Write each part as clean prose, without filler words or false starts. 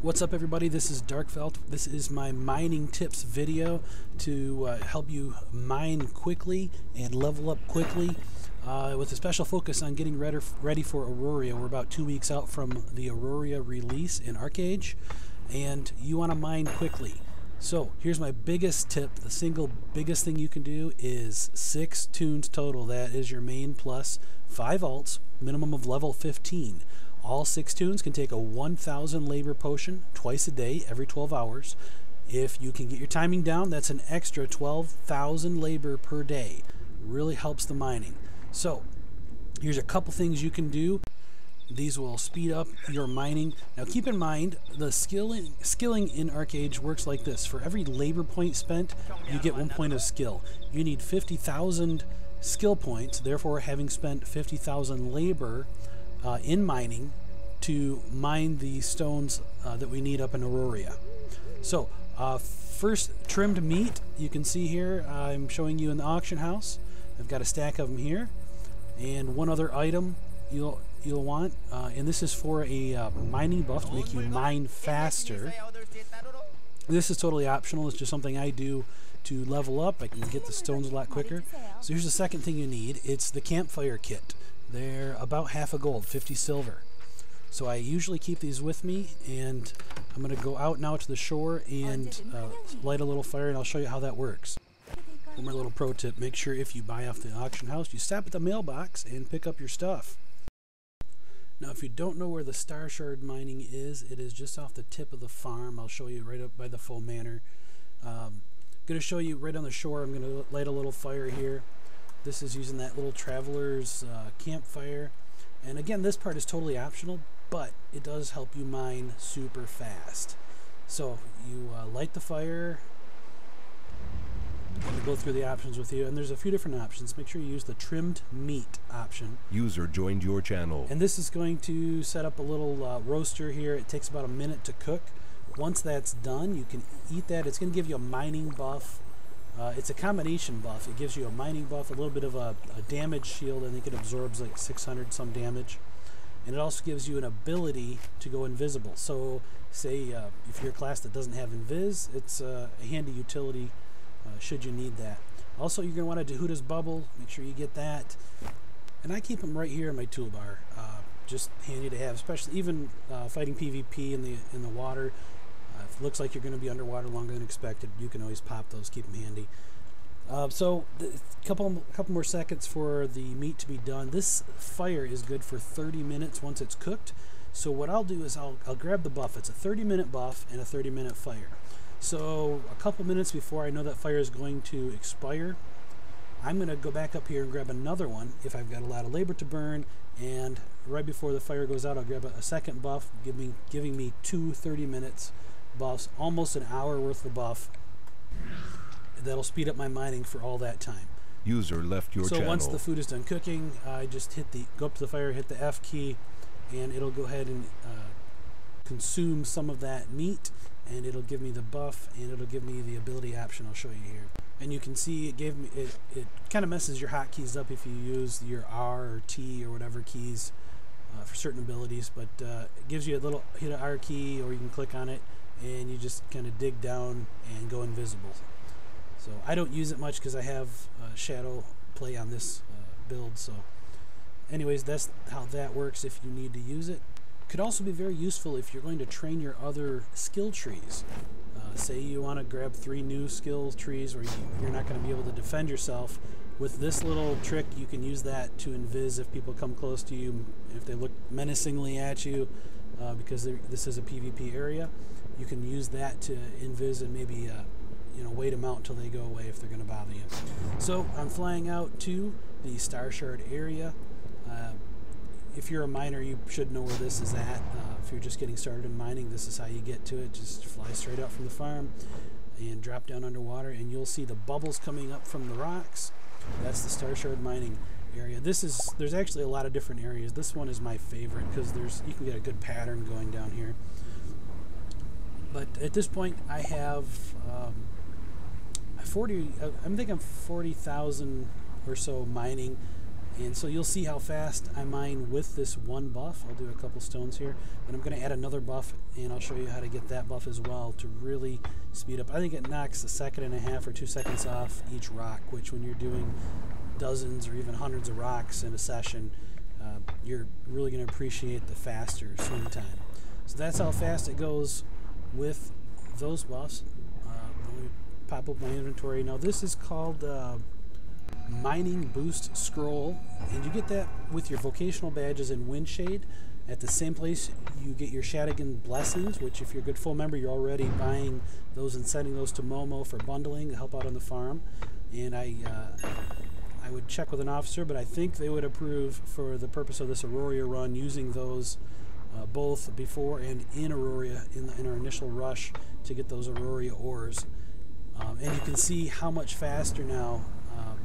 What's up, everybody? This is Darkfelt. This is my mining tips video to help you mine quickly and level up quickly with a special focus on getting ready for Auroria. We're about 2 weeks out from the Auroria release in Archeage, and you want to mine quickly. So here's my biggest tip. The single biggest thing you can do is 6 tunes total. That is your main plus 5 alts, minimum of level 15. All 6 tunes can take a 1,000 labor potion twice a day, every 12 hours. If you can get your timing down, that's an extra 12,000 labor per day. Really helps the mining. So here's a couple things you can do. These will speed up your mining. Now keep in mind, the skilling in Archeage works like this. For every labor point spent, you get 1 point of skill. You need 50,000 skill points, therefore having spent 50,000 labor in mining to mine the stones that we need up in Auroria. So first, trimmed meat. You can see here I'm showing you in the auction house. I've got a stack of them here, and one other item you'll want, and this is for a mining buff to make you mine faster. This is totally optional. It's just something I do to level up. I can get the stones a lot quicker. So here's the second thing you need. It's the campfire kit. They're about half a gold, 50 silver. So I usually keep these with me, and I'm going to go out now to the shore and light a little fire, and I'll show you how that works. For my little pro tip, make sure if you buy off the auction house, you stop at the mailbox and pick up your stuff. Now, if you don't know where the Starshard mining is, it is just off the tip of the farm. I'll show you right up by the FoE manor. I'm going to show you right on the shore. I'm going to light a little fire here. This is using that little traveler's campfire. And again, this part is totally optional, but it does help you mine super fast. So you light the fire. I'm going to go through the options with you, and there's a few different options. Make sure you use the trimmed meat option. User joined your channel. And this is going to set up a little roaster here. It takes about a minute to cook. Once that's done, you can eat that. It's going to give you a mining buff. It's a combination buff. It gives you a mining buff, a little bit of a damage shield. I think it absorbs like 600 some damage. And it also gives you an ability to go invisible. So say if you're a class that doesn't have invis, it's a handy utility should you need that. Also, you're going to want a Dehuta's bubble. Make sure you get that. And I keep them right here in my toolbar. Just handy to have, especially even fighting PvP in the water. If it looks like you're going to be underwater longer than expected, you can always pop those, keep them handy. So a couple more seconds for the meat to be done. This fire is good for 30 minutes once it's cooked. So what I'll do is I'll grab the buff. It's a 30-minute buff and a 30-minute fire. So a couple minutes before I know that fire is going to expire, I'm going to go back up here and grab another one if I've got a lot of labor to burn. And right before the fire goes out, I'll grab a second buff, giving me 2 30 minutes buffs, almost an hour worth of buff. That'll speed up my mining for all that time. User left your channel. So once the food is done cooking, I just go up to the fire, hit the F key, and it'll go ahead and consume some of that meat, and it'll give me the buff, and it'll give me the ability option I'll show you here. And you can see it kind of messes your hotkeys up if you use your R or T or whatever keys for certain abilities, but it gives you a little hit an R key, or you can click on it and you just kind of dig down and go invisible. So I don't use it much because I have shadow play on this build. So anyways, that's how that works if you need to use it. Could also be very useful if you're going to train your other skill trees. Say you want to grab 3 new skill trees where you're not going to be able to defend yourself. With this little trick, you can use that to invis if people come close to you, if they look menacingly at you, because this is a PvP area. You can use that to invis and maybe wait them out until they go away if they're going to bother you. So I'm flying out to the Starshard area. If you're a miner, you should know where this is at. If you're just getting started in mining, this is how you get to it. Just fly straight out from the farm and drop down underwater, and you'll see the bubbles coming up from the rocks. That's the Starshard mining area. There's actually a lot of different areas. This one is my favorite because you can get a good pattern going down here. But at this point, I have I'm thinking 40,000 or so mining, And so you'll see how fast I mine with this one buff. I'll do a couple stones here, and I'm going to add another buff, and I'll show you how to get that buff as well to really speed up. I think it knocks a second and a half or 2 seconds off each rock, which when you're doing dozens or even hundreds of rocks in a session, you're really going to appreciate the faster swing time. So that's how fast it goes with those buffs. Let me pop up my inventory. Now this is called Mining Boost Scroll, and you get that with your vocational badges in Windshade. At the same place you get your Shadigan Blessings, which if you're a good full member, you're already buying those and sending those to Momo for bundling to help out on the farm. And I would check with an officer, but I think they would approve for the purpose of this Auroria run using those both before and in Auroria in our initial rush to get those Auroria ores. And you can see how much faster now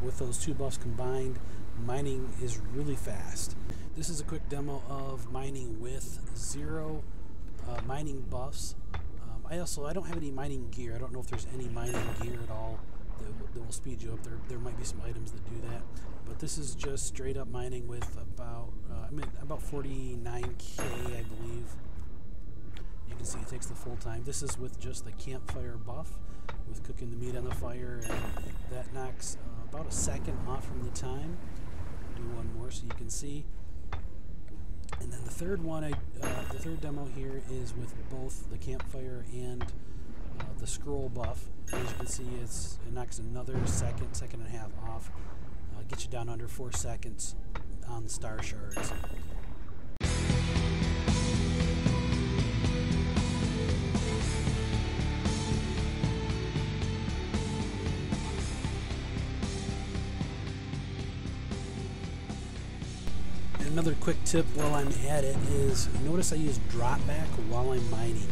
with those two buffs combined. Mining is really fast. This is a quick demo of mining with 0 mining buffs. I don't have any mining gear. I don't know if there's any mining gear at all that will speed you up. There might be some items that do that, but this is just straight up mining with about 49k, I believe. You can see it takes the full time. This is with just the campfire buff, with cooking the meat on the fire, and that knocks about a second off from the time. I'll do one more so you can see. And then the third one, the third demo here is with both the campfire and the scroll buff. As you can see, it knocks another second and a half off. Gets you down under 4 seconds on the Starshards. Another quick tip while I'm at it is, notice I use drop back while I'm mining.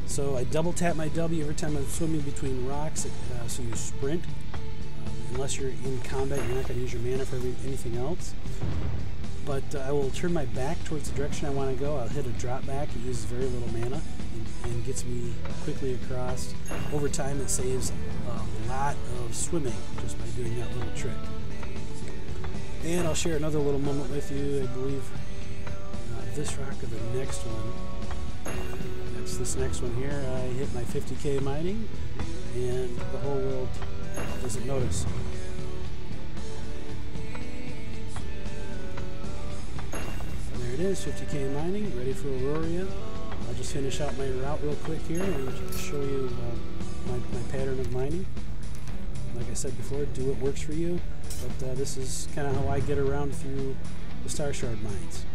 So I double tap my W every time I'm swimming between rocks, so you sprint. Unless you're in combat, you're not going to use your mana for anything else. But I will turn my back towards the direction I want to go. I'll hit a drop back. It uses very little mana and gets me quickly across. Over time it saves a lot of swimming just by doing that little trick. And I'll share another little moment with you. I believe this rock or the next one. That's this next one here. I hit my 50k mining, and the whole world doesn't notice. And there it is, 50k mining, ready for Auroria. I'll just finish out my route real quick here and show you my pattern of mining. Like I said before, do what works for you, but this is kind of how I get around through the Starshard mines.